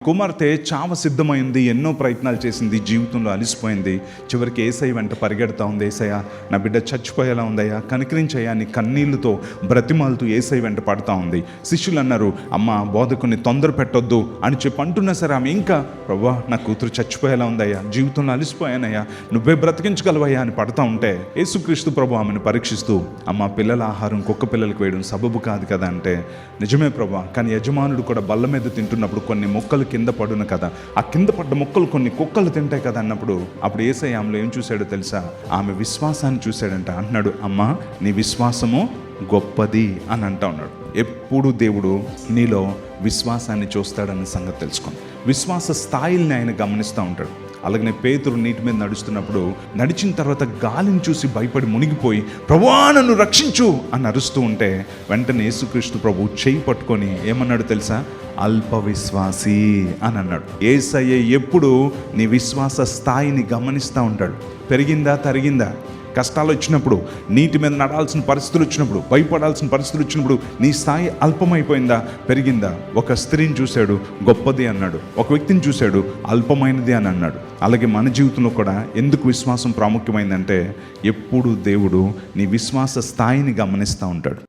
కుమార్తె చావ సిద్ధమైంది, ఎన్నో ప్రయత్నాలు చేసింది, జీవితంలో అలిసిపోయింది. చివరికి యేసయ్య వెంట పరిగెడతా ఉంది. యేసయ్య, నా బిడ్డ చచ్చిపోయేలా ఉందయ్యా, కనికరించయ్యా అని కన్నీళ్లతో బ్రతిమాలుతూ యేసయ్య వెంట పడతా ఉంది. శిష్యులు అన్నారు, అమ్మ బోధకుని తొందర పెట్టొద్దు అని చెప్పి అంటున్నా సరే ఆమె ఇంకా, ప్రభువా నా కూతురు చచ్చిపోయేలా ఉందయ్యా, జీవితంలో అలిసిపోయానయ్యా, నువ్వే బ్రతికించగలవయ్యా అని పడతా ఉంటే యేసుక్రీస్తు ప్రభు ఆమెను పరీక్షిస్తూ, అమ్మ పిల్లల ఆహారం కుక్క పిల్లలకు వేయడం సబబు కాదు కదా అంటే, నిజమే ప్రభువా, కానీ యజమానుడు కూడా బల్ల మీద తింటున్నప్పుడు కొన్ని మొక్కలు కింద పడును కదా, ఆ కింద పడ్డ మొక్కలు కొన్ని కుక్కలు తింటాయి కదా అన్నప్పుడు, అప్పుడు యేసయ్య ఆమెలో ఏం చూశాడో తెలుసా? ఆమె విశ్వాసాన్ని చూశాడంట. అంటున్నాడు, అమ్మ నీ విశ్వాసము గొప్పది అని అంటా ఉన్నాడు. ఎప్పుడు దేవుడు నీలో విశ్వాసాన్ని చూస్తాడన్న సంగతి తెలుసుకోండి. విశ్వాస స్థాయిల్ని ఆయన గమనిస్తూ ఉంటాడు. అలాగనే పేతురు నీటి మీద నడుస్తున్నప్పుడు, నడిచిన తర్వాత గాలిని చూసి భయపడి మునిగిపోయి, ప్రభువా నన్ను రక్షించు అని అరుస్తూ ఉంటే, వెంటనే యేసుక్రీస్తు ప్రభు చేయి పట్టుకొని ఏమన్నాడు తెలుసా? అల్ప విశ్వాసి అని అన్నాడు. యేసయ్య ఎప్పుడు నీ విశ్వాస స్థాయిని గమనిస్తూ ఉంటాడు. పెరిగిందా తరిగిందా? కష్టాలు వచ్చినప్పుడు, నీటి మీద నడాల్సిన పరిస్థితులు వచ్చినప్పుడు, భయపడాల్సిన పరిస్థితులు వచ్చినప్పుడు నీ స్థాయి అల్పమైపోయిందా పెరిగిందా? ఒక స్త్రీని చూశాడు, గొప్పది అన్నాడు. ఒక వ్యక్తిని చూశాడు, అల్పమైనది అని అన్నాడు. అలాగే మన జీవితంలో కూడా ఎందుకు విశ్వాసం ప్రాముఖ్యమైందంటే, ఎప్పుడు దేవుడు నీ విశ్వాస స్థాయిని గమనిస్తూ ఉంటాడు.